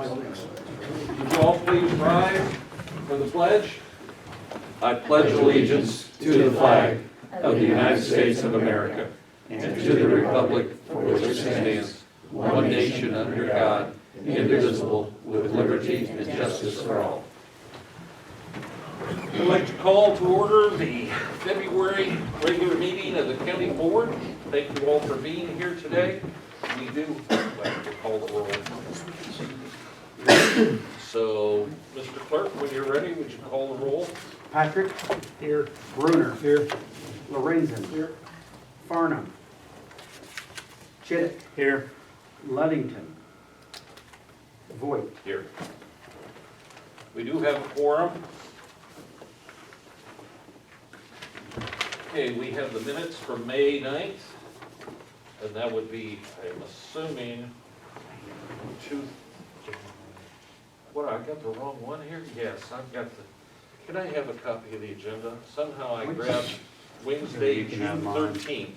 Would you all please rise for the pledge? I pledge allegiance to the flag of the United States of America and to the republic for which it stands, one nation under God, indivisible, with liberty and justice for all. I'd like to call to order the February regular meeting of the county board. Thank you all for being here today. We do like to call the roll. So, Mr. Clerk, when you're ready, would you call the roll? Patrick. Here. Bruner. Here. Lorenzen. Here. Farnham. Chittick. Here. Ludington. Voigt. Here. We do have a quorum. Okay, we have the minutes from May 9th, and that would be, I'm assuming, what, I got the wrong one here? Yes, I've got the, can I have a copy of the agenda? Somehow I grabbed Wednesday, June 13th.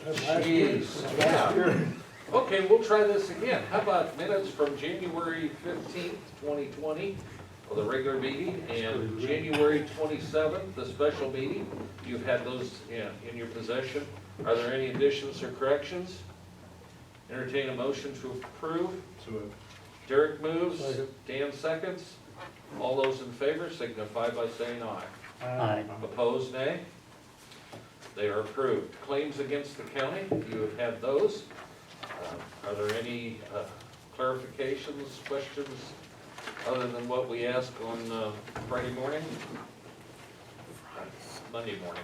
Jeez, yeah. Okay, we'll try this again. How about minutes from January 15th, 2020, for the regular meeting, and January 27th, the special meeting? You've had those in your possession. Are there any additions or corrections? Entertain a motion to approve. Derek moves. Dan seconds. All those in favor signify by saying aye. Aye. Opposed, nay? They are approved. Claims against the county, you have had those. Are there any clarifications, questions, other than what we asked on Friday morning? Monday morning.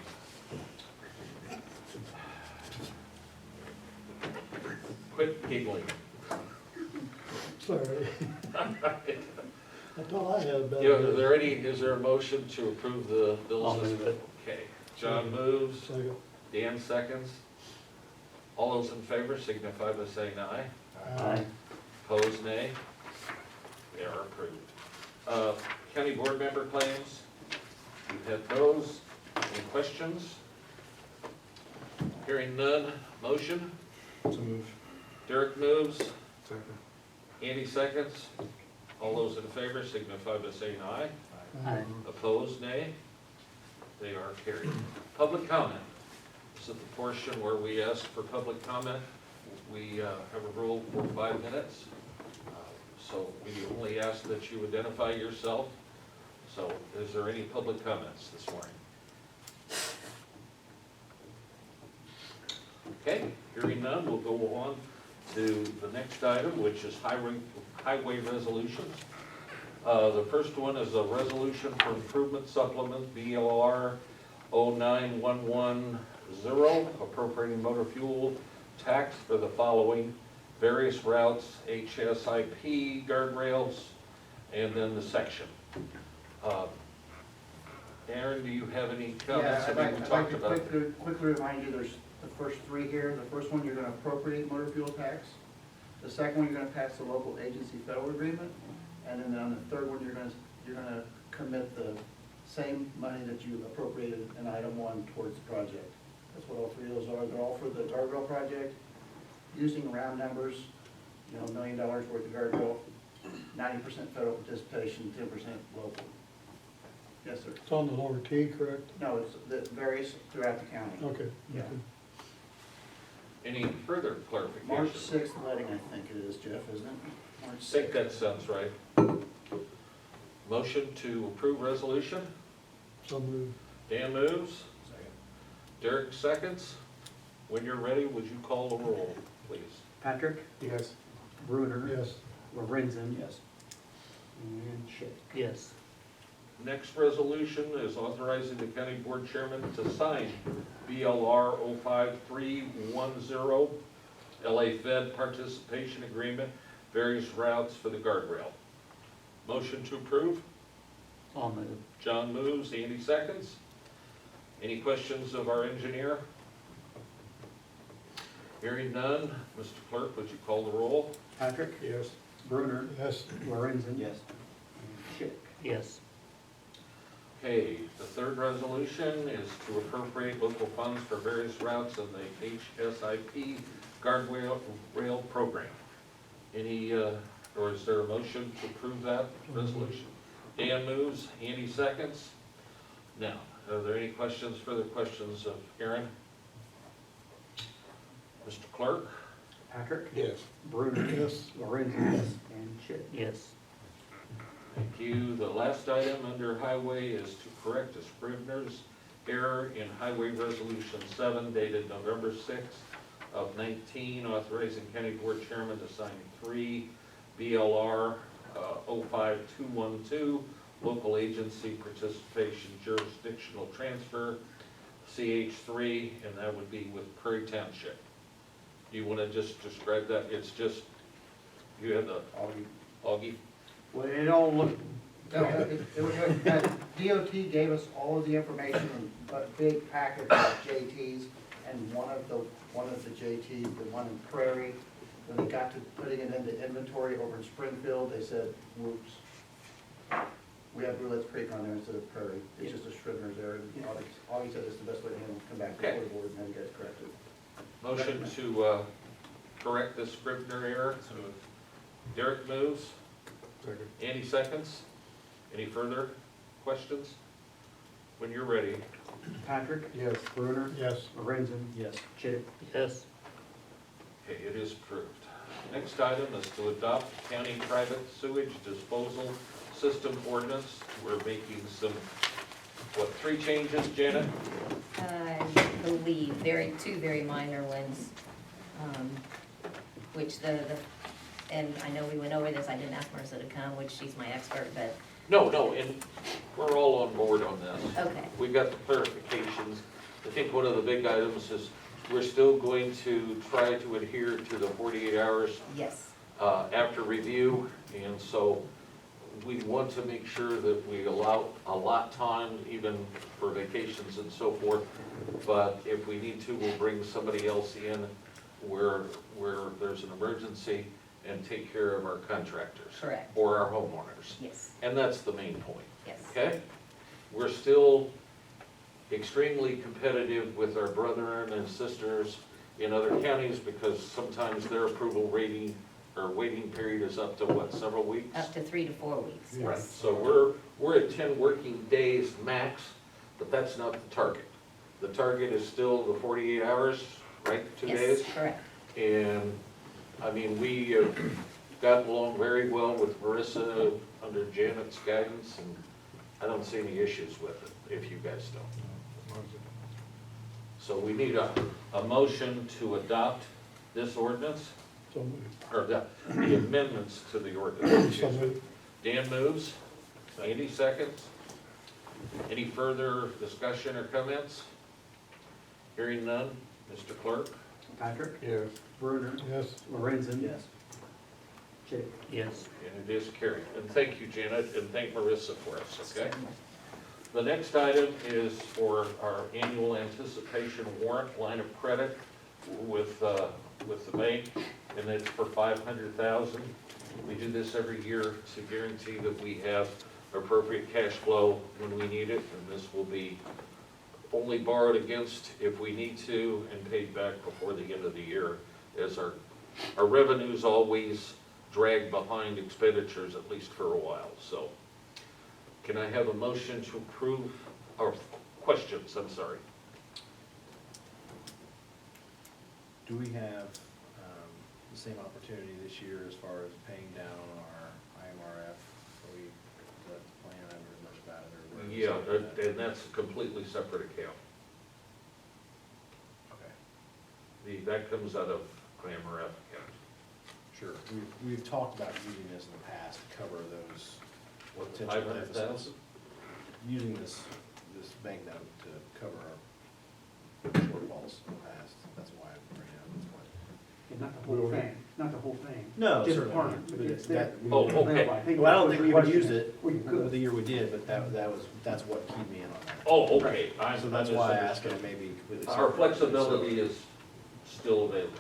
Quit giggling. Sorry. I thought I had better. Yeah, is there a motion to approve the bills? I'll move it. Okay, John moves, Second. Dan seconds. All those in favor signify by saying aye. Aye. Opposed, nay? They are approved. County board member claims, you've had those. Any questions? Hearing none, motion? So move. Derek moves, Second. Andy seconds. All those in favor signify by saying aye. Aye. Opposed, nay? They are carried. Public comment. This is the portion where we ask for public comment. We have a rule for 5 minutes. So we only ask that you identify yourself. So is there any public comments this morning? Okay, hearing none, we'll go on to the next item, which is highway resolutions. The first one is a resolution for improvement supplement, BLR 09110, appropriating motor fuel tax for the following various routes, HSIP, guardrails, and then the section. Aaron, do you have any comments? Yeah, I'd like to quickly remind you, there's the first 3 here. The first one, you're gonna appropriate motor fuel tax. The second one, you're gonna pass the local agency federal agreement. And then on the third one, you're gonna commit the same money that you appropriated in item 1 towards the project. That's what all 3 of those are. They're all for the guardrail project. Using round numbers, $1 million worth of guardrail, 90% federal participation, 10% local. Yes, sir. It's on the lower T, correct? No, it varies throughout the county. Okay. Yeah. Okay. Any further clarification? March 6th letting, I think it is, Jeff, isn't it? March I think 6th. that sounds right. Motion to approve resolution. So move. Dan moves. Derek seconds. When you're ready, would you call the roll, please? Patrick. Yes. Bruner. Yes. Lorenzen. Yes. And Chittick. Yes. Next resolution is authorizing the county board chairman to sign BLR 05310, LA Fed participation agreement, various routes for the guardrail. Motion to approve. I'll move. John moves, Andy seconds. Any questions of our engineer? Hearing none, Mr. Clerk, would you call the roll? Patrick? Yes. Bruner? Yes. Lorenzen? Yes. And Chittick. Yes. Okay, the third resolution is to appropriate local funds for various routes in the HSIP guardrail rail program. Any Or is there a motion to approve that resolution? Dan moves, Andy seconds. Now, are there any further questions of Aaron? Mr. Clerk? Patrick? Yes. Bruner? Yes. Lorenzen? Yes. And Chet? Yes. Thank you. The last item under highway is to correct a scrivener's error in Highway Resolution 7 dated November 6th of 19, authorizing County Board Chairman to sign 3 BLR 05212, local agency participation jurisdictional transfer, CH3, and that would be with Prairie Township. You want to just describe that? It's just, you have the Augie? Well, it all looked, No, it was good. DOT gave us all of the information in a big packet of JTs, and one of the JTs, the one in Prairie, when they got to putting it into inventory over in Springfield, they said, whoops. We have Roulette Creek on there instead of Prairie. It's just a Scrivener's error. Augie said it's the best way to handle it. Come back before the board and have you guys correct it. Motion to correct the Scrivener error. Derek moves. Andy seconds. Any further questions? When you're ready. Patrick? Yes. Bruner? Yes. Lorenzen? Yes. Chet? Yes. Okay, it is approved. Next item is to adopt county private sewage disposal system ordinance. We're making some, 3 changes, Janet? I believe, two very minor ones, which and I know we went over this, I didn't ask Marissa to come, which she's my expert, but, No, and we're all on board on this. okay, We got the clarifications. I think one of the big items is we're still going to try to adhere to the 48 hours yes, after review, and so we want to make sure that we allow a lot time, even for vacations and so forth, but if we need to, we'll bring somebody else in where there's an emergency and take care of our contractors. correct, Or our homeowners. yes, And that's the main point, yes, okay? We're still extremely competitive with our brethren and sisters in other counties because sometimes their approval rating or waiting period is up to what, several weeks? up to 3 to 4 weeks, Right, yes. so we're at 10 working days max, but that's not the target. The target is still the 48 hours, right, 2 days? Yes, correct, And, I mean, we have gotten along very well with Marissa under Janet's guidance, and I don't see any issues with it, if you guys don't. So we need a motion to adopt this ordinance, So moved. or the amendments to the ordinance. So moved. Dan moves, Andy seconds. Any further discussion or comments? Hearing none, Mr. Clerk? Patrick? Yes. Bruner? Yes. Lorenzen? Yes. Chet? Yes. And it is carried. And thank you, Janet, and thank Marissa for us, okay? The next item is for our annual anticipation warrant line of credit with the bank, and it's for $500,000. We do this every year to guarantee that we have appropriate cash flow when we need it, and this will be only borrowed against if we need to and paid back before the end of the year, as our revenues always drag behind expenditures, at least for a while. So can I have a motion to approve, or questions, I'm sorry. Do we have the same opportunity this year as far as paying down our IMRF? Are we, does that plan, I haven't heard much about it, or? where is Yeah, it? and that's a completely separate account. Okay, That comes out of IMRF account. sure. We've talked about using this in the past to cover those What, potential 500,000? deficits. Using this bank note to cover our shortfalls in the past, that's why I'm bringing it up this point. And not the whole thing, not the whole thing. No, Just certainly part not, of it, but it's it's there. that. Oh, okay. Well, I don't think we would use Question. it Well, you could. the year we did, but that's what keyed me in on that. Oh, okay. So that's why I asked it, maybe completely Our separate. flexibility is still available.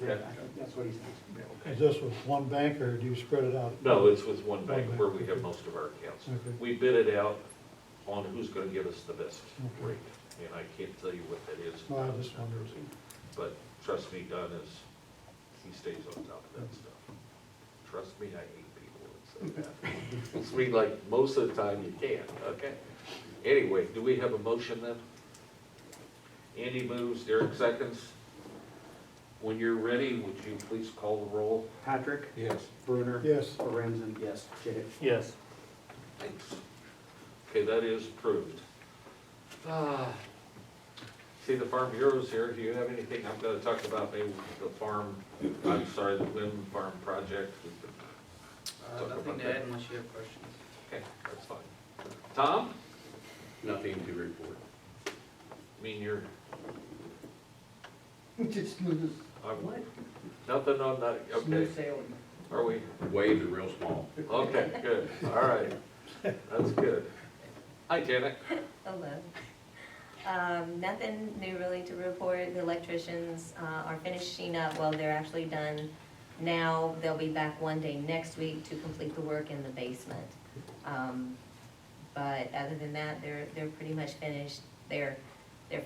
Yeah, I think that's what he's saying. Is this with one bank or do you spread it out? No, it's with one bank where we have most of our accounts. Okay. We bid it out on who's gonna give us the best Okay. rate, and I can't tell you what that is. No, I just wondered. But trust me, Don he stays on top of that stuff. Trust me, I hate people that say that. It's mean like most of the time you can't, okay? Anyway, do we have a motion then? Andy moves, Derek seconds. When you're ready, would you please call the roll? Patrick? Yes. Bruner? Yes. Lorenzen? Yes. Chick? Yes. Thanks. Okay, that is approved. See the Farm Bureau's here. Do you have anything? I'm gonna talk about maybe the farm, I'm sorry, the wind farm project. We could talk about Nothing to that. add unless you have questions. Okay, that's fine. Tom? Nothing to report. I mean, you're, Just smooth nothing on that, okay. sailing. Are we? Waves are real small. Okay, good. All right. That's good. Hi, Janet. Hello. Nothing new really to report. The electricians are finishing up, well, they're actually done now. They'll be back one day next week to complete the work in the basement. But other than that, they're pretty much finished. They're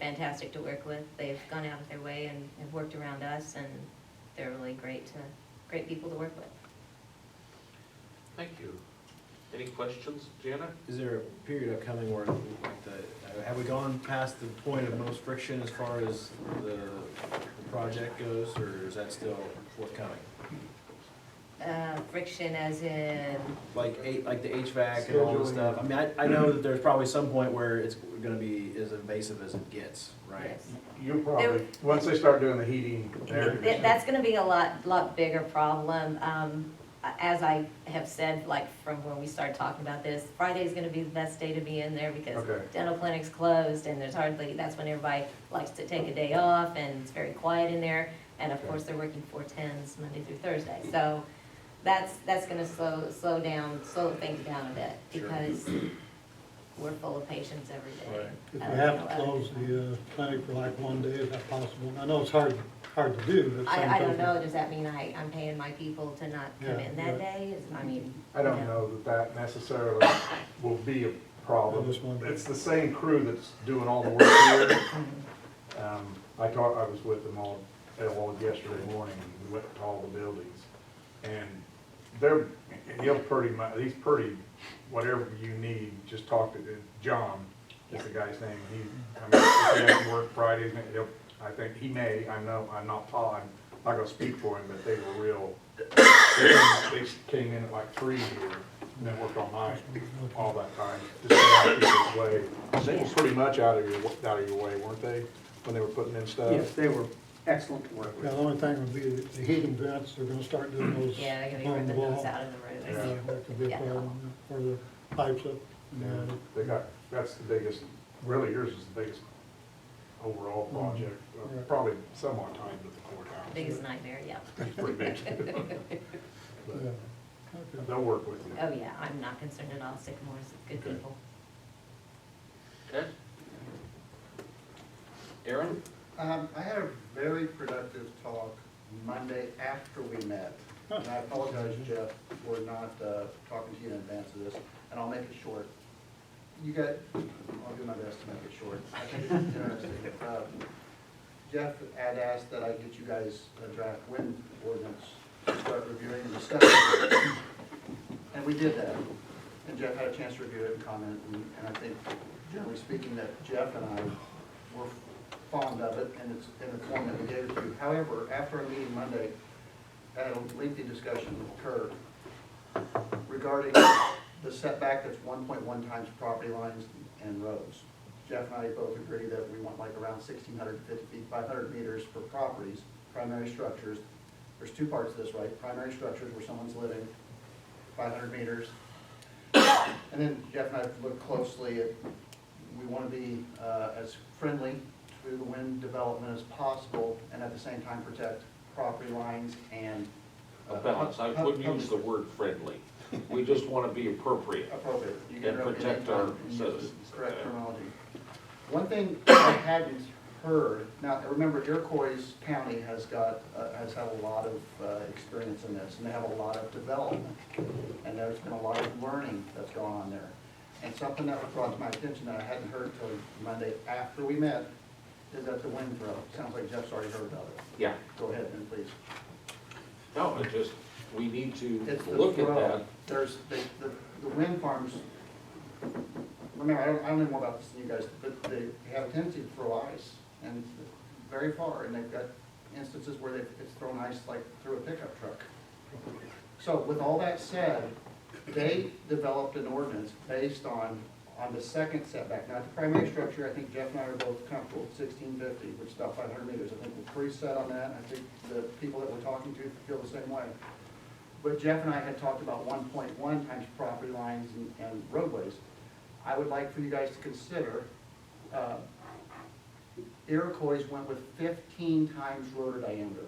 fantastic to work with. They've gone out of their way and have worked around us, and they're really great people to work with. Thank you. Any questions, Janet? Is there a period upcoming where, like have we gone past the point of most friction as far as the project goes, or is that still forthcoming? Friction as in, Like the HVAC and all this stuff? I mean, I know that there's probably some point where it's gonna be as invasive as it gets, right? yes. You'll probably, once they start doing the heating, That's gonna be a lot bigger problem. As I have said, like from when we started talking about this, Friday's gonna be the best day to be in there because Okay. dental clinic's closed and that's when everybody likes to take a day off and it's very quiet in there. And of course, they're working 4/10s Monday through Thursday. So that's gonna slow things down a bit because we're full of patients every day. Right. If we have to close the clinic for like one day, is that possible? I know it's hard to do, but. I don't know, does that mean I'm paying my people to not come Yeah, in that day? I mean. I don't know that necessarily will be a problem. I just wondered. It's the same crew that's doing all the work here. I was with them all yesterday morning, and we went to all the buildings. And he's pretty, whatever you need, just talk to John, is the guy's name. If he has to work Fridays, I think he may, I'm not gonna speak for him, but they were real, they came in at like 3 here, and then worked all night, all that time, just to get out of people's way. They were pretty much out of your way, weren't they, when they were putting in stuff? Yes, they were excellent to work Yeah, with. the only thing would be the heating vents, they're gonna start doing those Yeah, they're gonna be on ripping the those wall. out of the roofs. Yeah. That could be a Yeah. problem, or the pipes up. Yeah, that's the biggest, really yours is the biggest overall project, Right. probably somewhat timed with the courthouse. Biggest nightmare, yeah. It's pretty big. Yeah. But Okay. they'll work with you. Oh, yeah, I'm not concerned at all. Sycamore's good Okay. people. Okay. Aaron? I had a very productive talk Monday after we met. And I apologize, Jeff, for not talking to you in advance of this, and I'll make it short. I'll do my best to make it short. I think it's interesting. Jeff had asked that I get you guys a draft wind ordinance to start reviewing and discussing. And we did that. And Jeff had a chance to review it and comment, and I think, generally speaking, that Jeff and I were fond of it, and it's in the form that we gave it to you. However, after our meeting Monday, I had a lengthy discussion with Kurt regarding the setback that's 1.1 times property lines and roads. Jeff and I both agree that we want like around 1,650 feet, 500 meters for properties, primary structures. There's two parts to this, right? Primary structures where someone's living, 500 meters. And then Jeff and I looked closely at, we want to be as friendly to the wind development as possible, and at the same time protect property lines and. A balance. I wouldn't use the word friendly. We just want to be appropriate. Appropriate. You And can interrupt me protect anytime our and use the citizens. correct Yeah. terminology. One thing I hadn't heard, now remember Iroquois County has had a lot of experience in this, and they have a lot of development. And there's been a lot of learning that's gone on there. And something that was brought to my attention that I hadn't heard until Monday after we met is that the wind throw. Sounds like Jeff's already heard about it. Yeah. Go ahead, then, please. No, it just, we need to It's the look at throw. that. There's, the wind farms, remember, I don't know more about this than you guys, but they have a tendency to throw ice and very far, and they've got instances where it's thrown ice like through a pickup truck. So with all that said, they developed an ordinance based on the second setback. Now, the primary structure, I think Jeff and I are both comfortable with 1650, which is about 500 meters. I think we're pretty set on that. I think the people that we're talking to feel the same way. But Jeff and I had talked about 1.1 times property lines and roadways. I would like for you guys to consider, Iroquois went with 15 times rotor diameter.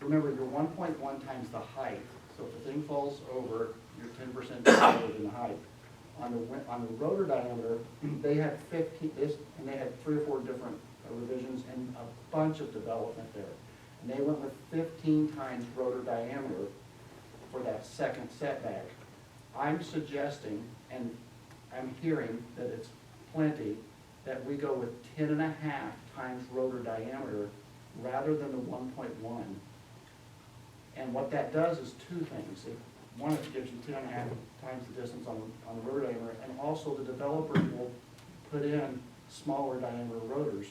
Remember, you're 1.1 times the height, so if the thing falls over, you're 10% lower than the height. On the rotor diameter, they had 15, and they had 3 or 4 different revisions and a bunch of development there. And they went with 15 times rotor diameter for that second setback. I'm suggesting, and I'm hearing that it's plenty, that we go with 10.5 times rotor diameter rather than the 1.1. And what that does is 2 things. One, it gives you 10.5 times the distance on the rotor diameter, and also the developers will put in smaller diameter rotors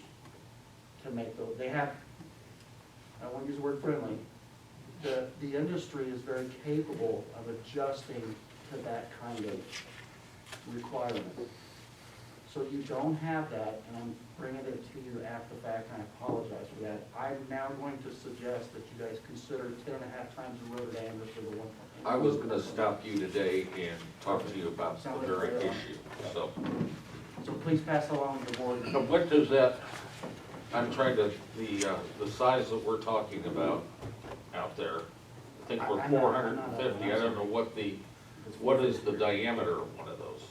to make those. They have, I won't use the word friendly, the industry is very capable of adjusting to that kind of requirement. So you don't have that, and I'm bringing it to you after the fact, and I apologize for that. I'm now going to suggest that you guys consider 10.5 times the rotor diameter for the 1. I was gonna stop you today and talk to you about the very issue, so. So please pass along the board. So what does that, I'm trying to, the size that we're talking about out there, I think we're I'm not- 450, I don't know what is the diameter of one of those?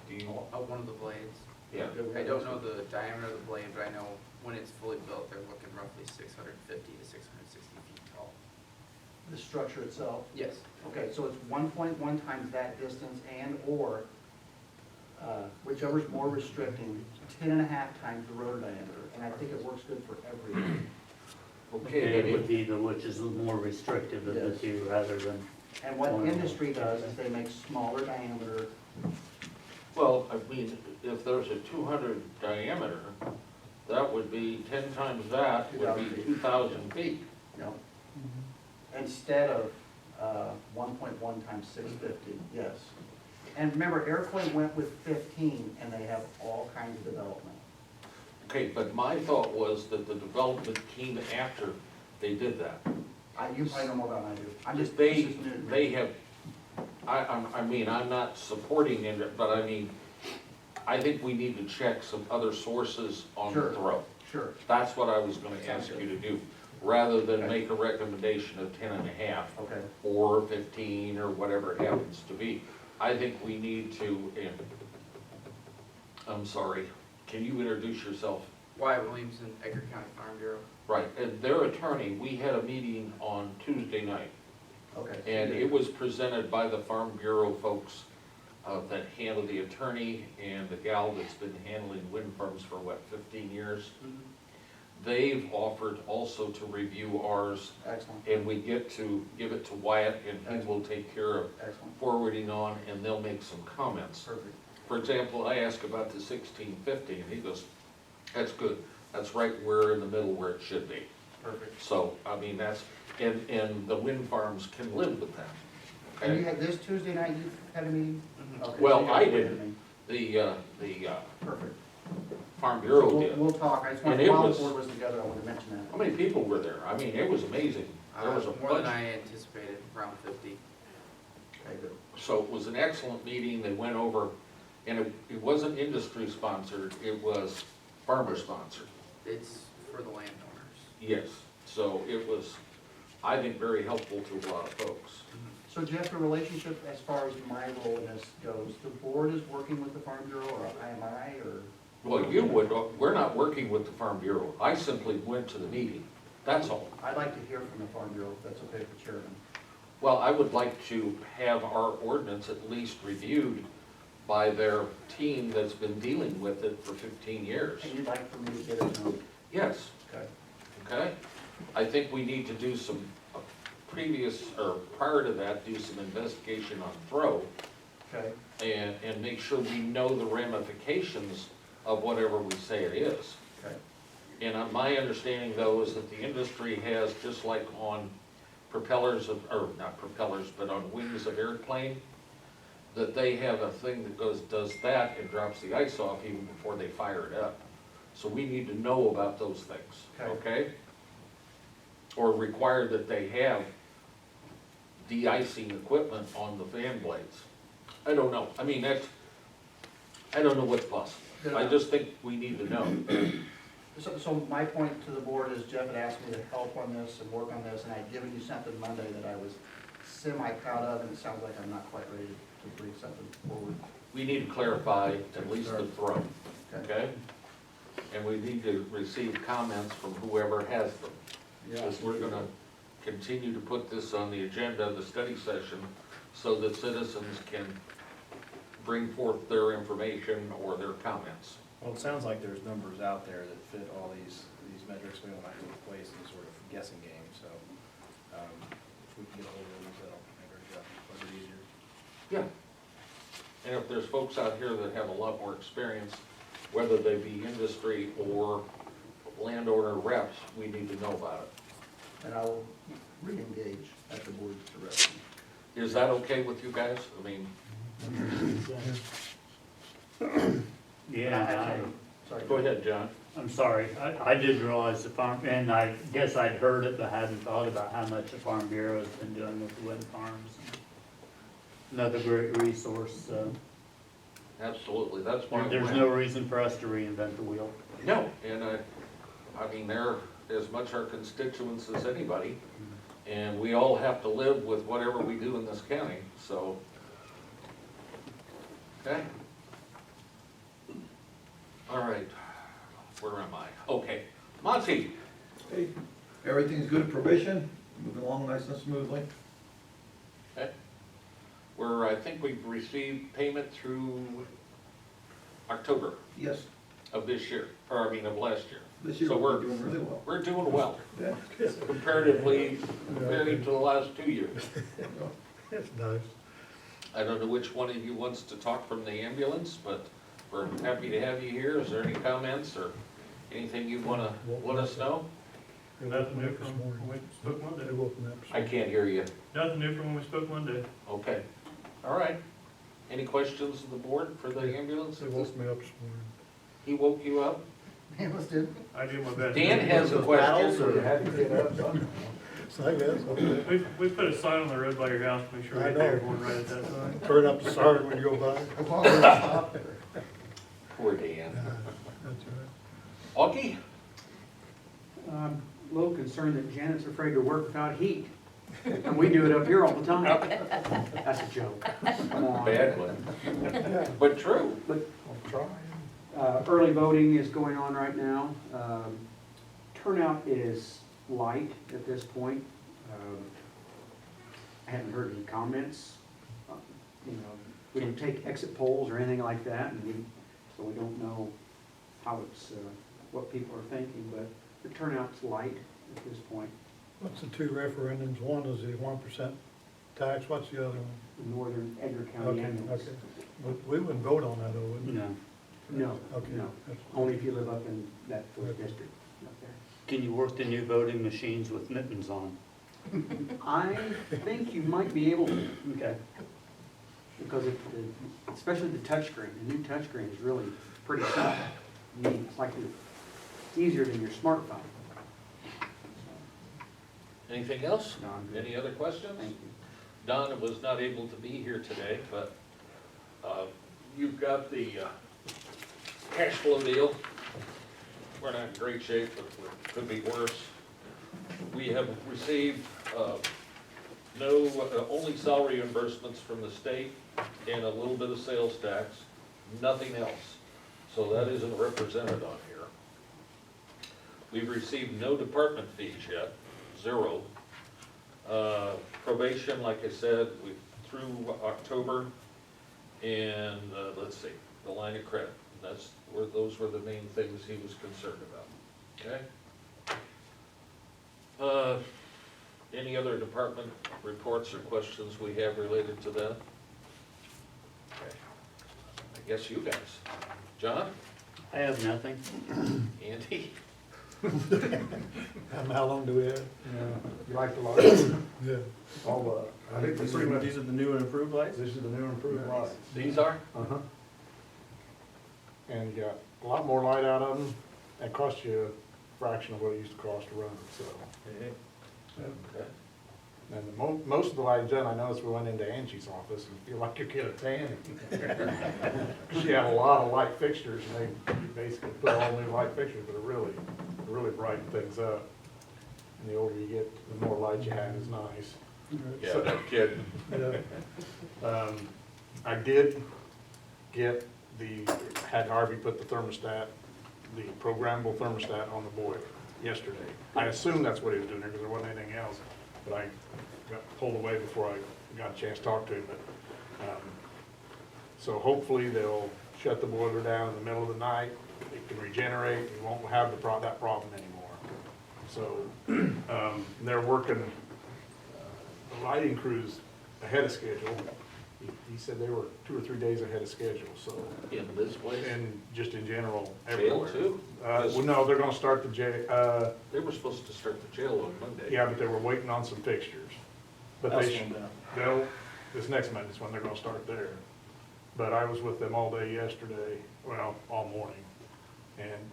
Do you, Of one of the blades. yeah, I don't know the diameter of the blade, but I know when it's fully built, they're looking roughly 650 to 660 feet tall. The structure itself. Yes. Okay, so it's 1.1 times that distance and/or, whichever's more restricting, 10.5 times the rotor diameter. And I think it works good for everything. okay, It then would if- be the, which is the more restrictive of the Yes. two, rather than, And what industry does is they make smaller diameter. well, I mean, if there's a 200 diameter, that would be 10 times that would be 2,000 feet. You know, instead of 1.1 times 650, yes. And remember, Iroquois went with 15, and they have all kinds of development. Okay, but my thought was that the development came after they did that. You probably know more about than I do. I'm just, They, this is new to me. they have, I mean, I'm not supporting it, but I mean, I think we need to check some other sources on the Sure. throw. Sure. That's what I was gonna ask you to do, rather than Okay. make a recommendation of 10.5 Okay. or 15 or whatever it happens to be. I think we need to, and, I'm sorry, can you introduce yourself? Wyatt Williamson, Edgar County Farm Bureau. Right, and their attorney, we had a meeting on Tuesday night, Okay. and it was presented by the Farm Bureau folks that handle the attorney and the gal that's been handling wind farms for what, 15 years? Mhm. They've offered also to review ours, Excellent, and we get to give it to Wyatt, and he will take care of excellent, forwarding on, and they'll make some comments. perfect. For example, I asked about the 1650, and he goes, that's good, that's right where in the middle where it should be. Perfect. So, I mean, that's, and the wind farms can live with that, And you okay? had this Tuesday night, you had a meeting? Okay, so Well, you I had a didn't. meeting. The Perfect. Farm So Bureau we'll, did. we'll talk, I just wanted, And it while the was- board was together, I wanted to mention How that. many people were there? I mean, it was amazing. There was a More than bunch. I anticipated, around 50. Okay, good. So it was an excellent meeting. They went over, and it wasn't industry sponsored, it was farmer sponsored. It's for the landowners. Yes, so it was, I think, very helpful to a lot of folks. So Jeff, the relationship as far as my role in this goes, the board is working with the Farm Bureau or IMI or? Well, you would, we're not working with the Farm Bureau. I simply went to the meeting, that's all. I'd like to hear from the Farm Bureau, if that's okay for Chairman. Well, I would like to have our ordinance at least reviewed by their team that's been dealing with it for 15 years. And you'd like for me to get it to them? Yes, Okay. okay? I think we need to do some previous, or prior to that, do some investigation on throw Okay, and make sure we know the ramifications of whatever we say it is. okay, And my understanding though is that the industry has, just like on propellers of, or not propellers, but on wings of airplane, that they have a thing that does that and drops the ice off even before they fire it up. So we need to know about those things, Okay. okay? Or require that they have de-icing equipment on the fan blades. I don't know, I mean, I don't know what's possible. I just think we need to know. so my point to the board is Jeff had asked me to help on this and work on this, and I'd given you something Monday that I was semi-proud of, and it sounds like I'm not quite ready to bring something forward. We need to clarify at least the throw, Okay. okay? And we need to receive comments from whoever has them. Because we're gonna continue to put this on the agenda of the study session so that citizens can bring forth their information or their comments. Well, it sounds like there's numbers out there that fit all these metrics. We don't have to place any sort of guessing game, so, if we can get a hold of those, that'll make our job quite a bit easier. Yeah. And if there's folks out here that have a lot more experience, whether they be industry or landowner reps, we need to know about it. And I will re-engage at the board's direction. Is that okay with you guys? I mean, Yeah, Sorry. go ahead, John. I'm sorry, I did realize the farm, and I guess I'd heard it, but hadn't thought about how much the Farm Bureau has been doing with the wind farms. Another great resource, so Absolutely, that's why. there's no reason for us to reinvent the wheel. No, and I mean, they're as much our constituents as anybody, and we all have to live with whatever we do in this county, so. Okay? All right, where am I? Okay, Monty, Hey, everything's good at probation, moving along nice and smoothly. I think we've received payment through October Yes, of this year, or I mean of last year. this year So we're doing really well. We're doing well, Yeah. comparatively, compared to the last 2 years. That's nice. I don't know which one of you wants to talk from the ambulance, but we're happy to have you here. Is there any comments or anything you wanna let us know? Nothing new from when we spoke Monday. They woke me up. I can't hear you. Nothing new from when we spoke Monday. Okay, all right. Any questions of the board for the ambulance? They woke me up this morning. He woke you up? Man, let's do. I did my best. Dan has a question. So I guess, okay. We put a sign on the road by your house to make sure we I hit know. everyone right at that time. Turn up the siren when you go by. As long as we stop there. Poor Dan. Yeah, that's right. Augie? I'm a little concerned that Janet's afraid to work without heat. And we do it up here all the time. That's a joke. Come on. Bad one. But true. I'm trying. Early voting is going on right now. Turnout is light at this point. I haven't heard any comments. You know, we don't take exit polls or anything like that, and so we don't know how it's, what people are thinking, but the turnout's light at this point. What's the two referendums? One is the 1% tax, what's the other one? The Northern Edgar County Okay, ambulance. okay. We wouldn't vote on that, though, would we? No. No, Okay. no, that's- only if you live up in that fourth district up there. Can you work the new voting machines with mittens on? I think you might be able to, Okay. because especially the touchscreen, the new touchscreen is really pretty simple. It's like it's easier than your smartphone. Anything else? No, I'm good. Any other questions? Thank you. Donna was not able to be here today, but you've got the cash flow deal. We're not in great shape, but it could be worse. We have received only salary reimbursements from the state and a little bit of sales tax, nothing else. So that isn't represented on here. We've received no department fees yet, 0. Probation, like I said, we through October, and let's see, the line of credit. Those were the main things he was concerned about. Okay. Any other department reports or questions we have related to that? Okay. I guess you guys. John? I have nothing. Andy? How long do we have? You like the lights? Yeah. All I think these pretty much, These are the new and improved lights? this is the new improved lights. These are? Uh-huh. And you got a lot more light out of them. It costs you a fraction of what it used to cost to run them, so. Okay. And most of the lights done, I noticed we went into Angie's office and feel like you get a tan. She had a lot of light fixtures and they basically put all new light fixtures, but it really brighten things up. And the older you get, the more light you have is nice. Yeah, no kidding. Yeah. I did get had Harvey put the thermostat, the programmable thermostat on the boiler yesterday. I assume that's what he was doing there because there wasn't anything else, but I got pulled away before I got a chance to talk to him. But so hopefully they'll shut the boiler down in the middle of the night. It can regenerate. You won't have that problem anymore. So they're working, the lighting crews ahead of schedule. He said they were 2 or 3 days ahead of schedule, so. In this place? And just in general, Jail everywhere. too? Well, no, they're gonna start the jail, They were supposed to start the jail on Monday. yeah, but they were waiting on some fixtures. But this next Monday's when they're gonna start there. But I was with them all day yesterday, well, all morning, and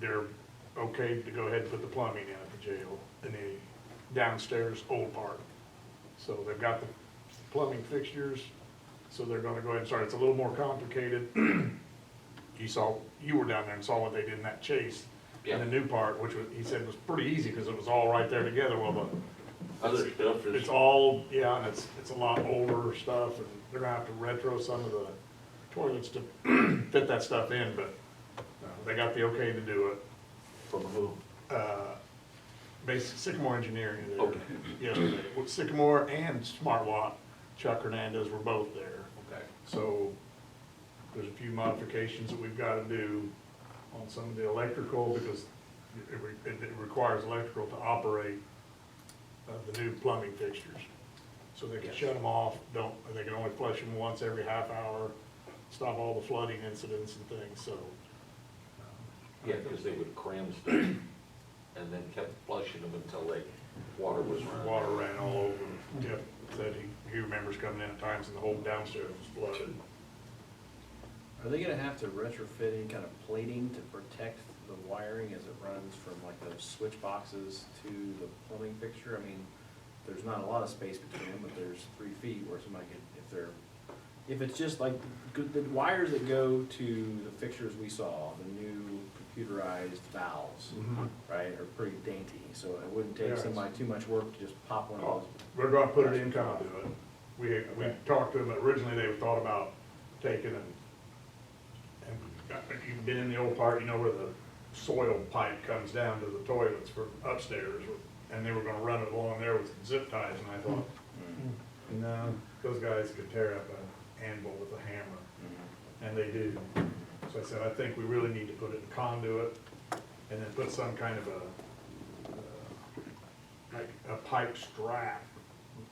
they're okay to go ahead and put the plumbing in at the jail, in the downstairs old part. So they've got the plumbing fixtures, so they're gonna go ahead and start. It's a little more complicated. You were down there and saw what they did in that chase. Yeah. And the new part, which was, he said was pretty easy, because it was all right there together. Well, Other stuff is. it's all, yeah, and it's a lot older stuff, and they're gonna have to retro some of the toilets to fit that stuff in, but they got the okay to do it. From who? Basic Sycamore Engineering there Okay. yesterday. Well, Sycamore and Smart Watt, Chuck Hernandez were both there. Okay. So there's a few modifications that we've got to do on some of the electrical, because it requires electrical to operate the new plumbing fixtures. So they can Yes. shut them off, they can only flush them once every half hour, stop all the flooding incidents and things, so. Yeah, because they would cram stuff and then kept flushing them until water was running. Water ran all over. Jeff said he remembers coming in at times and the whole downstairs was flooded. Are they gonna have to retrofit any kind of plating to protect the wiring as it runs from like those switch boxes to the plumbing fixture? I mean, there's not a lot of space between them, but there's 3 feet where somebody could, if it's just like, the wires that go to the fixtures we saw, the new computerized valves, right, are pretty dainty, so it wouldn't take Yeah, somebody too much work to just pop one of those. We're gonna put it in conduit. We talked to them, originally they thought about taking and you've been in the old part, you know, where the soil pipe comes down to the toilets for upstairs, and they were gonna run it along there with zip ties, and I thought, no, those guys could tear up an anvil with a hammer, and they do. So I said, I think we really need to put it in conduit, and then put some kind of like a pipe strap,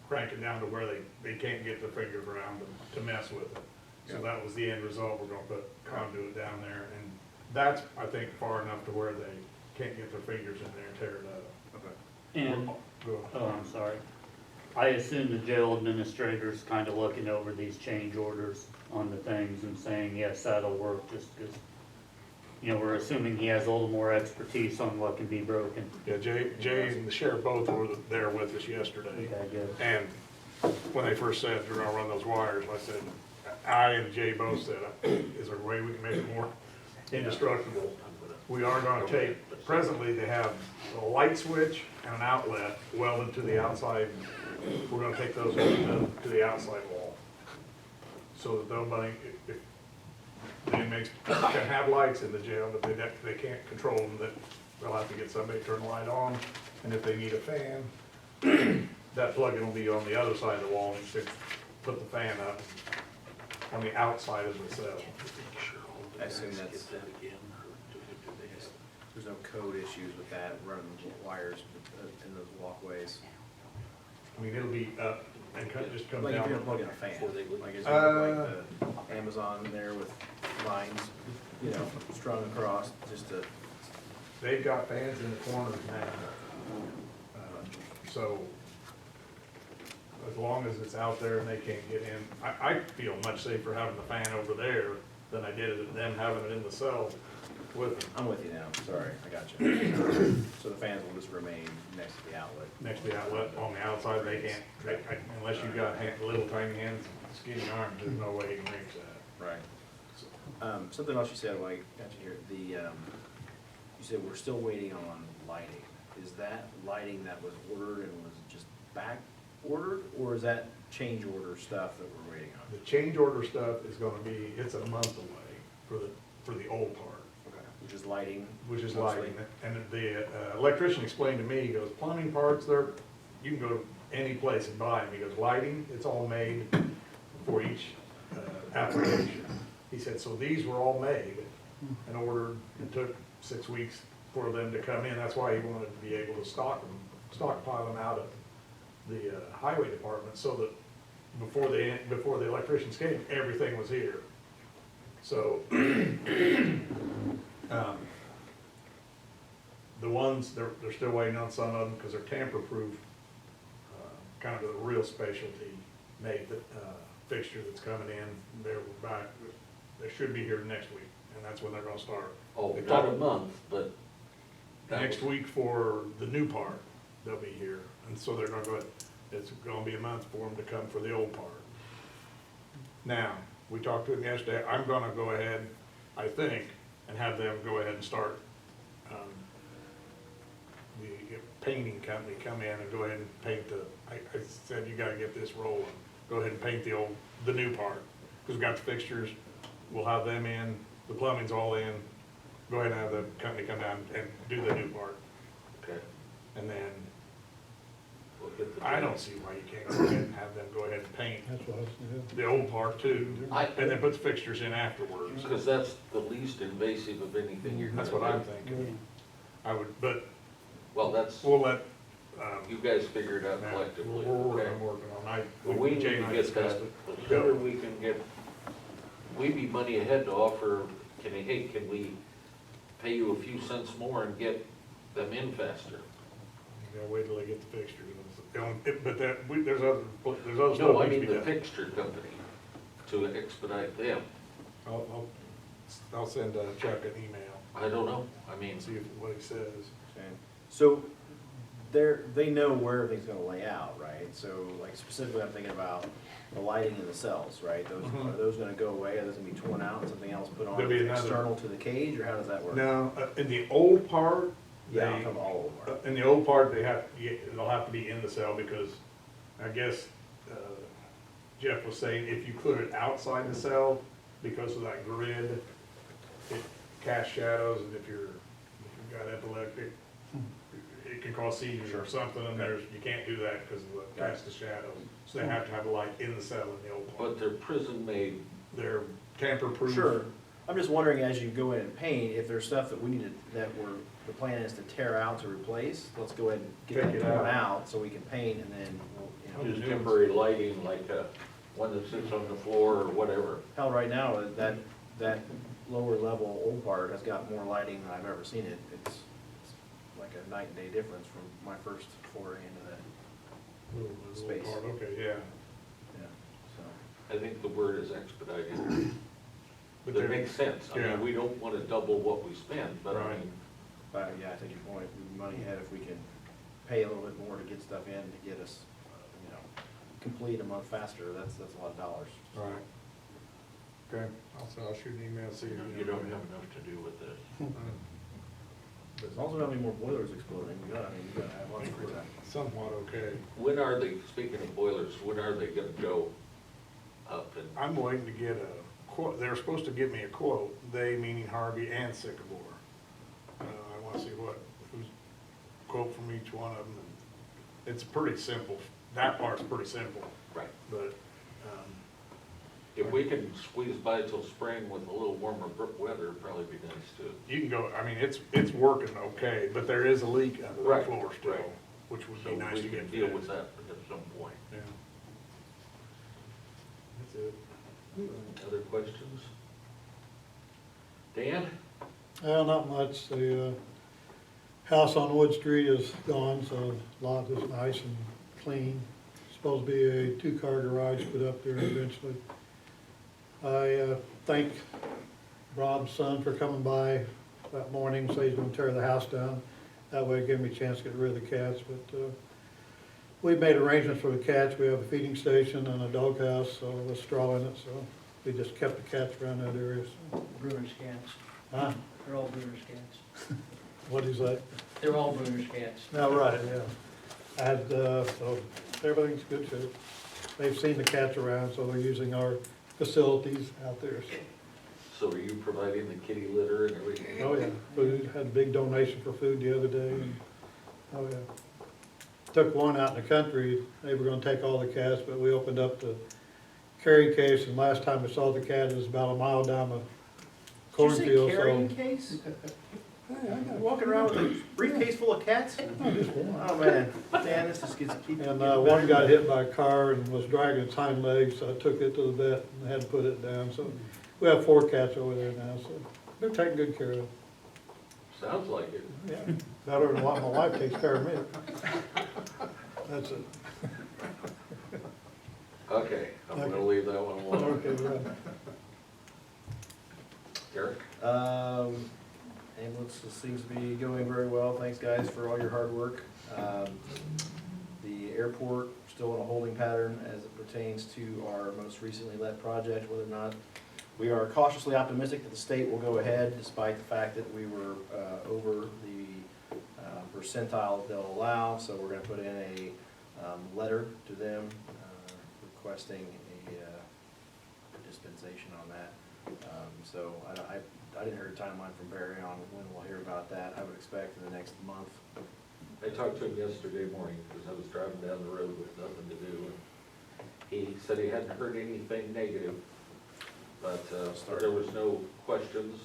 crank it down to where they can't get their fingers around them to mess with it. So that was the end result. We're gonna put conduit down there, and that's, I think, far enough to where they can't get their fingers in there and tear it up. And, Go oh, I'm sorry. I assume the jail administrator's kind of looking over these change orders on the things and saying, yes, that'll work, just because, you know, we're assuming he has a little more expertise on what can be broken. Yeah, Jay and the sheriff both were there with us yesterday. Okay, good. And when they first said they're gonna run those wires, I said, I and Jay both said, is there a way we can make it more indestructible? We are gonna take, presently they have a light switch and an outlet welded to the outside. We're gonna take those to the outside wall. So that nobody, if the inmates can have lights in the jail, but they can't control them, that they'll have to get somebody to turn the light on. And if they need a fan, that plug-in will be on the other side of the wall, and you can put the fan up on the outside of the cell. I assume there's no code issues with that, running wires in those walkways. I mean, it'll be up and just come Like if you're gonna down. plug in a fan, Before they would- like is there like the Amazon there with lines, you know, strung across, just to, They've got fans in the corners now. So as long as it's out there and they can't get in, I feel much safer having the fan over there than I did them having it in the cell with them. I'm with you now, sorry, I got you. So the fans will just remain next to the outlet. Next to the outlet, on the outside, they can't, unless you've got little tiny hands, skinny arms, there's no way you can reach that. Right. Something else you said while I got you here, you said we're still waiting on lighting. Is that lighting that was ordered and was just back ordered, or is that change order stuff that we're waiting on? The change order stuff is gonna be, it's a month away for the old part. Okay. Which is lighting? Which is mostly? lighting. And the electrician explained to me, he goes, plumbing parts, you can go to any place and buy them. He goes, lighting, it's all made for each application. He said, so these were all made and ordered. It took 6 weeks for them to come in. That's why he wanted to be able to stockpile them out of the highway department, so that before the electricians came, everything was here. So, the ones, they're still waiting on some of them because they're tamper-proof, kind of a real specialty made fixture that's coming in. They should be here next week, and that's when they're gonna start. Oh, They not a talked- month, but. that Next was- week for the new part, they'll be here, and so they're gonna it's gonna be a month for them to come for the old part. Now, we talked to them yesterday, I'm gonna go ahead, I think, and have them go ahead and start, the painting company come in and go ahead and paint I said, you gotta get this rolling, go ahead and paint the new part, because we got the fixtures, we'll have them in, the plumbing's all in, go ahead and have the company come down and do the new part. Okay. And then, We'll get the- I don't see why you can't go ahead and have them go ahead and paint That's what I was thinking. the old part too, and then put the fixtures in afterwards. Because that's the least invasive of anything you're gonna That's do. what I'm thinking. I would, but Well, that's, we'll let, you guys figure it out now, collectively, we're okay? working on, But we need Jay to and I get discussed that, it. the sooner we can get, we be money ahead to offer, can we pay you a few cents more and get them in faster? You gotta wait till they get the fixtures. But there's other stuff No, I needs to mean be the done. fixture company, to expedite them. I'll send Chuck an email I don't know, I mean, and see what he says. Okay. So they know where everything's gonna lay out, right? So like specifically, I'm thinking about the lighting in the cells, right? Those, Mhm. are those gonna go away? Are those gonna be torn out and something else put on There'll be another- external to the cage, or how does that work? Now, in the old part, Yeah, I'm talking about all of them. in the old part, they'll have to be in the cell because I guess Jeff was saying if you put it outside the cell, because of that grid, it casts shadows, and if you've got epileptic, it can cause seizures or something, and you can't do that because of the cast of shadows. So they have to have a light in the cell in the old part. but they're prison made, They're tamper-proof. Sure. I'm just wondering, as you go in and paint, if there's stuff that we need to, the plan is to tear out to replace, let's go ahead and get Take that it torn out. out so we can paint, and then we'll, just temporary lighting, like one that sits on the floor or whatever. hell, right now, that lower level old part has got more lighting than I've ever seen it. It's like a night and day difference from my first foray into that, Little Space. part, okay, yeah. yeah, so. I think the word is expedited. But That they're- makes sense. I yeah. mean, we don't want to double what we spend, but I Right. mean, But yeah, I take your point, we'd be money ahead if we can pay a little bit more to get stuff in, to get us, complete a month faster, that's a lot of dollars. All right. Okay, I'll shoot an email, see. you don't have enough to do with this. But as long as we don't have any more boilers exploding, we gotta have lots of free time. Somewhat okay. When are they, speaking of boilers, when are they gonna go up and, I'm waiting to get a quote, they're supposed to give me a quote, they meaning Harvey and Sycamore. I wanna see who's quote from each one of them, and it's pretty simple, that part's pretty simple, right? but, If we can squeeze by till spring with a little warmer weather, it'd probably be nice too. you can go, I mean, it's working okay, but there is a leak under the Right, floor still. right. which would So be nice we to can get. deal with that at some point. Yeah. That's it. Other questions? Dan? Well, not much. The house on Wood Street is gone, so the lot is nice and clean. Supposed to be a two-car garage put up there eventually. I thank Rob's son for coming by that morning, so he's gonna tear the house down. That way it gave me a chance to get rid of the cats, but we've made arrangements for the cats. We have a feeding station and a doghouse, so with straw in it, so we just kept the cats around that area, so. Bruner's cats. Huh? They're all Bruner's cats. What is that? They're all Bruner's cats. No, right, yeah. I had, so everything's good shape. They've seen the cats around, so they're using our facilities out there, so. So are you providing the kitty litter and everything? Oh, yeah, food, had a big donation for food the other day, and, oh, yeah. Took one out in the country, they were gonna take all the cats, but we opened up the carry case, and last time I saw the cat, it was about a mile down the cornfield, so. Carrying case? Walking around with a briefcase full of cats? Oh, man, Dan, this just gets keep. And one got hit by a car and was dragging its hind legs, so I took it to the vet and had to put it down, so. We have 4 cats over there now, so they're taking good care of them. Sounds like it. Yeah, better than what my wife takes care of me. That's it. Okay, I'm gonna leave that one alone. Okay, right. Eric? Ambulance seems to be going very well. Thanks, guys, for all your hard work. The airport, still in a holding pattern as it pertains to our most recently let project, whether or not we are cautiously optimistic that the state will go ahead, despite the fact that we were over the percentile they'll allow. So we're gonna put in a letter to them requesting a dispensation on that. So I didn't hear a timeline from Barry on when we'll hear about that. I would expect in the next month. I talked to him yesterday morning because I was driving down the road with nothing to do. And he said he hadn't heard anything negative, but there was no questions.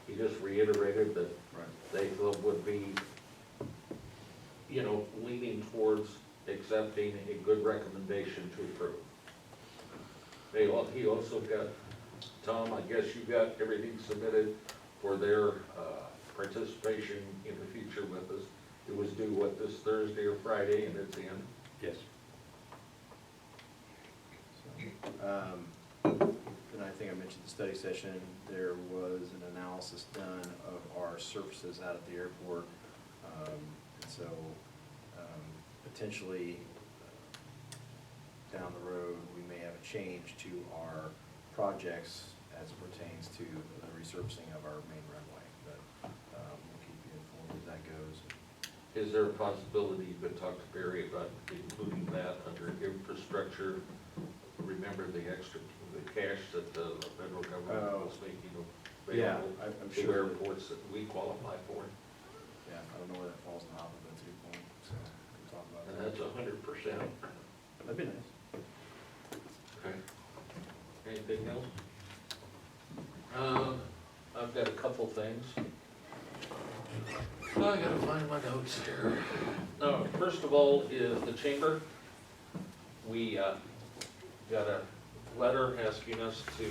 He just reiterated that they would be, you know, leaning towards accepting a good recommendation to approve. He also got, Tom, I guess you got everything submitted for their participation in the future with us. It was due, what, this Thursday or Friday, and it's in? Yes. And I think I mentioned the study session, there was an analysis done of our surfaces out at the airport. So potentially down the road, we may have a change to our projects as it pertains to the resurfacing of our main runway. But we'll keep you informed as that goes. Is there a possibility you could talk to Barry about including that under infrastructure? Remember the cash that the federal government was making Yeah, available I'm to sure. airports that we qualify for? Yeah, I don't know where that falls in the hopper, but that's a good point, so we can talk about And that. that's 100%. That'd be nice. Okay. Anything else? I've got a couple things. I gotta find my notes here. First of all is the chamber. We got a letter asking us to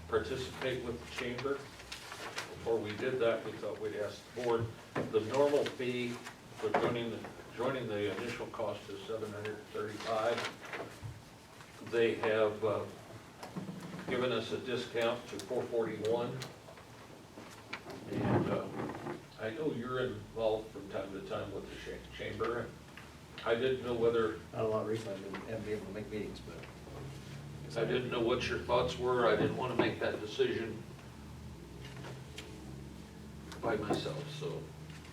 participate with the chamber. Before we did that, we thought we'd ask the board. The normal fee for joining the initial cost is $735. They have given us a discount to $441. And I know you're involved from time to time with the chamber. I didn't know whether, Not a lot recently, I haven't been able to make meetings, but. I didn't know what your thoughts were. I didn't want to make that decision by myself, so.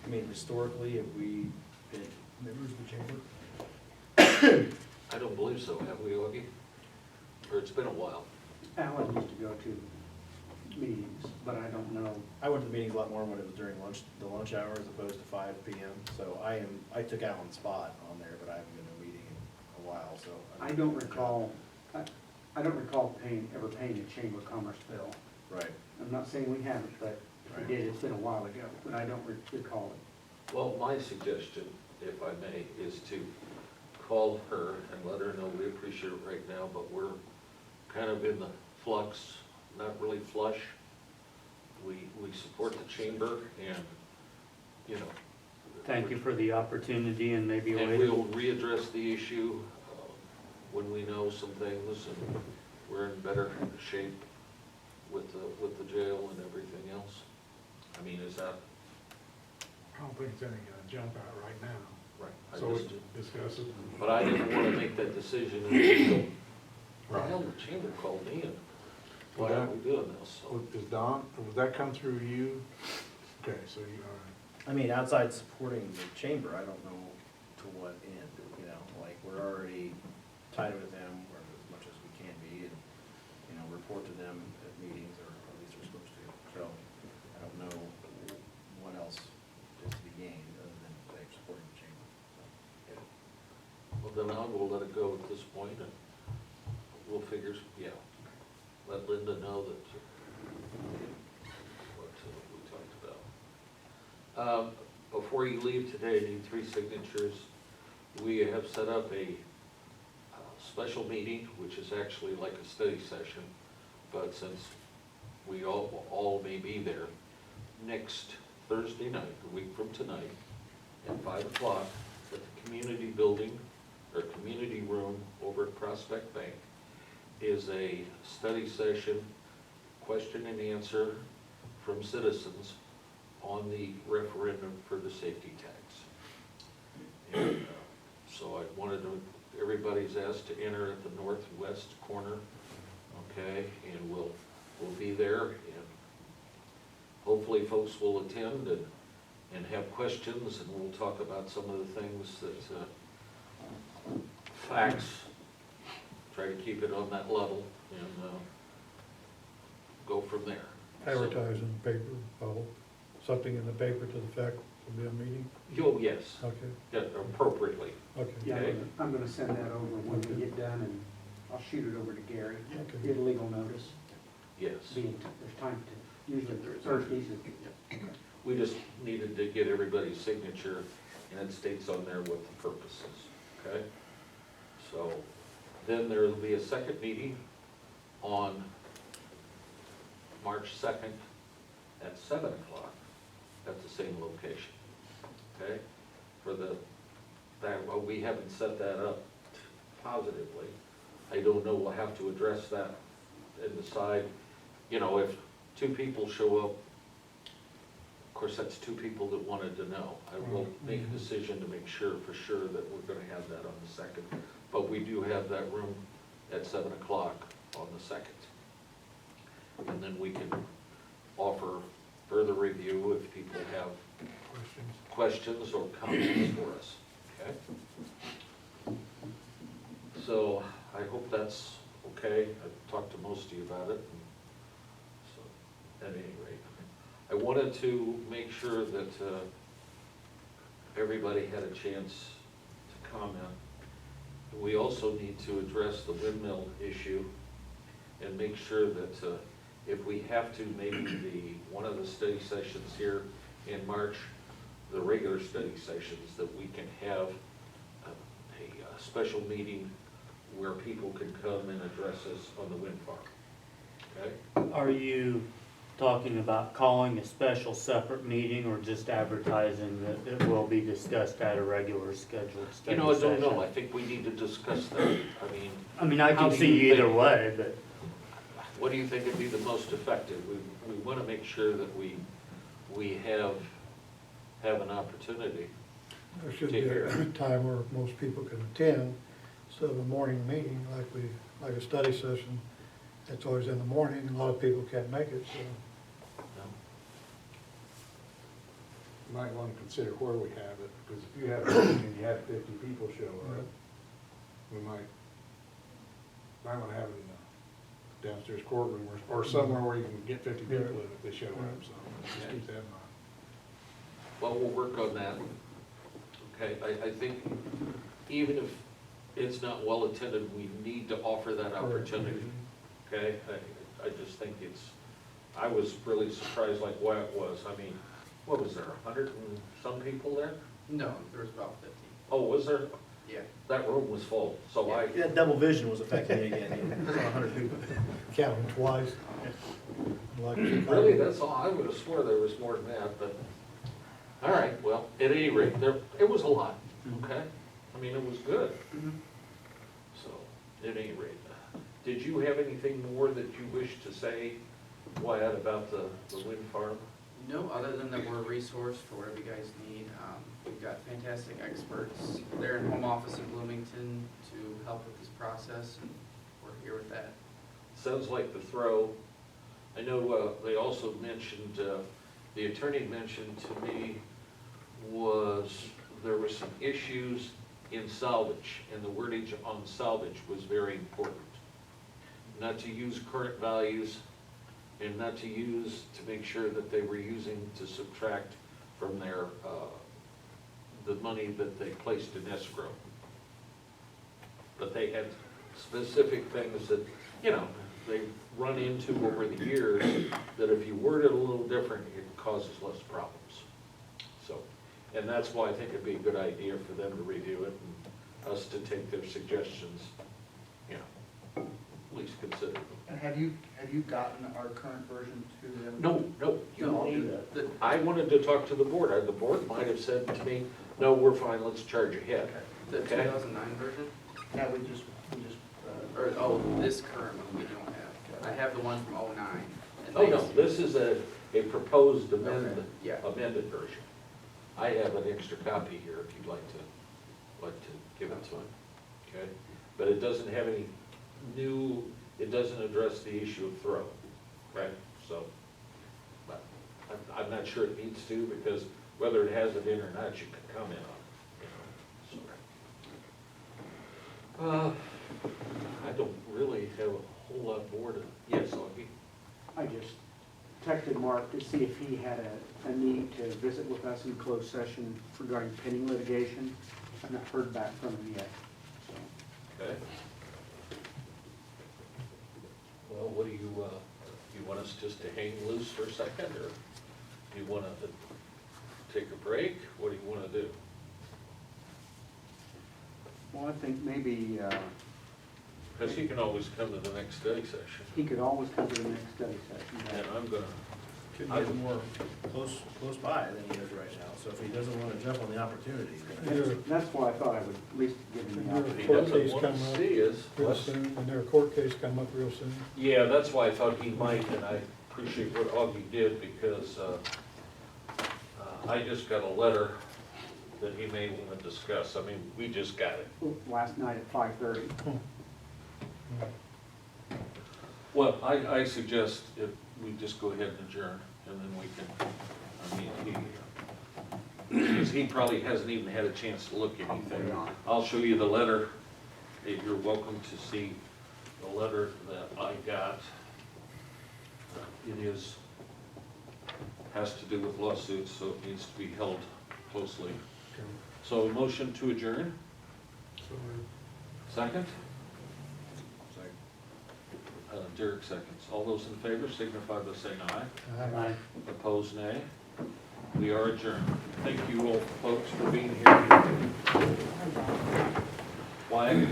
I mean, historically, have we been members of the chamber? I don't believe so, have we, Augie? Or it's been a while. Alan used to go to meetings, but I don't know. I went to the meetings a lot more when it was during the lunch hour as opposed to 5 PM. So I took Alan's spot on there, but I haven't been to a meeting in a while, so. I don't recall, I don't recall ever paying a Chamber of Commerce bill. Right. I'm not saying we haven't, but if Right. we did, it's been a while ago, but I don't recall it. Well, my suggestion if I may, is to call her and let her know we appreciate it right now, but we're kind of in the flux, not really flush. We support the chamber and, you know. Thank you for the opportunity and maybe And later. we'll readdress the issue when we know some things and we're in better shape with the jail and everything else. I mean, is that I don't think it's any jump out right now. right? I So we just- discuss it. But I didn't want to make that decision until, well, hell, the chamber called me and, why are we doing this? So, Is Don, would that come through you? Okay, so you, all right. I mean, outside supporting the chamber, I don't know to what end, you know, like, we're already tied with them, or as much as we can be, and, you know, report to them at meetings, or at least we're supposed to. So, I don't know what else is to be gained, other than, say, supporting the chamber. well, then I will let it go at this point and we'll figure, yeah. Let Linda know that what we talked about. Before you leave today, I need 3 signatures. We have set up a special meeting, which is actually like a study session, but since we all may be there, next Thursday night, a week from tonight, at 5 o'clock, at the community building, or community room over at Prospect Bank, is a study session, question and answer from citizens on the referendum for the safety tax. And so I wanted to, everybody's asked to enter at the northwest corner, okay, and we'll be there, and hopefully folks will attend and have questions, and we'll talk about some of the things that, facts, try to keep it on that level, and go from there. Advertise in the paper, something in the paper to the effect of the meeting? Oh, yes, Okay, yeah, appropriately. okay. Yeah, Okay. I'm gonna send that over when we Okay. get done, and I'll shoot it over to Gary. Okay. Get a legal notice, Yes. being, there's time to, usually Thursdays. We just needed to get everybody's signature, and it states on there what the purpose is, okay? So, then there will be a second meeting on March 2nd at 7 o'clock at the same location, okay? Well, we haven't set that up positively. I don't know, we'll have to address that and decide, you know, if 2 people show up, of course, that's 2 people that wanted to know. I will make a decision to make sure, for sure, that we're gonna have that on the 2nd. But we do have that room at 7 o'clock on the 2nd. And then we can offer further review if people have questions or comments for us, okay? So I hope that's okay. I've talked to most of you about it. So, at any rate, I wanted to make sure that everybody had a chance to comment. We also need to address the windmill issue and make sure that if we have to, maybe one of the study sessions here in March, the regular study sessions, that we can have a special meeting where people can come and address us on the wind farm, okay? Are you talking about calling a special separate meeting or just advertising that it will be discussed at a regular scheduled study You know, I don't know, session? I think we need to discuss that. I mean, I How can do you see either think- way, but What do you think would be the most effective? We want to make sure that we have an opportunity. There should Take be care. a time where most people can attend, instead of a morning meeting like a study session. It's always in the morning, and a lot of people can't make it, so. You might want to consider where we have it, because if you have a meeting and you have 50 people show up, we might want to have it in the downstairs courtroom or somewhere where you can get 50 people in if they show up, so just keep that in mind. Well, we'll work on that. Okay, I think even if it's not well attended, we need to offer that opportunity. Okay, I just think I was really surprised like why it was. I mean, what was there, 100 and some people there? No, there was about 50. Oh, was there? Yeah. That room was full, so I, Yeah, double vision was affecting me again, it's 100 people. Count them twice. Like really, that's all, I would have swore there was more than that, but, all right, well, at any rate, there, it was a lot, okay? I mean, it was good. So, at any rate, did you have anything more that you wish to say, Wyatt, about the wind farm? No, other than that we're a resource for whatever you guys need. We've got fantastic experts there in home office in Bloomington to help with this process, and we're here with that. Sounds like the throw. I know they also mentioned, the attorney mentioned to me was there were some issues in salvage, and the wordage on salvage was very important. Not to use current values and not to use, to make sure that they were using to subtract from their, the money that they placed in escrow. But they had specific things that, you know, they've run into over the years, that if you word it a little different, it causes less problems. So, and that's why I think it'd be a good idea for them to review it and us to take their suggestions, you know, at least consider them. And have you gotten our current version to them? No, you No, all do that. the- I wanted to talk to the board. The board might have said to me, no, we're fine, let's charge ahead. The Okay. 2009 version, Yeah, we just, or, oh, this current one we don't have. I have the one from '09. and Oh, they- no, this is a proposed Okay, amendment, yeah. amended version. I have an extra copy here if you'd like to give it to him, okay? But it doesn't have any new, it doesn't address the issue of throw, right? So, but I'm not sure it needs to, because whether it has it in or not, you can comment on it, you know, so. I don't really have a whole lot more to, yes, Augie? I just texted Mark to see if he had a need to visit with us in closed session regarding pending litigation. I've not heard back from him yet, so. Okay. Well, what do you want us just to hang loose for a second, or do you want to take a break? What do you want to do? Well, I think maybe Because he can always come to the next study session, he could always come to the next study session. and I'm gonna, Could be more close by than he is right now, so if he doesn't want to jump on the opportunity, he's gonna. Your, That's why I thought I would at least give him the your opportunity. he court doesn't case want come to up see us. real soon, and their court case come up real soon. Yeah, that's why I thought he might, and I appreciate what Augie did, because I just got a letter that he may want to discuss. I mean, we just got it. Last night at 5:30. Well, I suggest if we just go ahead and adjourn, and then we can, I mean, because he probably hasn't even had a chance to look at anything. I'll show you the letter. You're welcome to see the letter that I got. It is, has to do with lawsuits, so it needs to be held closely. So motion to adjourn? Second? Derek seconds. All those in favor signify by saying aye. Aye. Opposed, nay. We are adjourned. Thank you all folks for being here. Wyatt?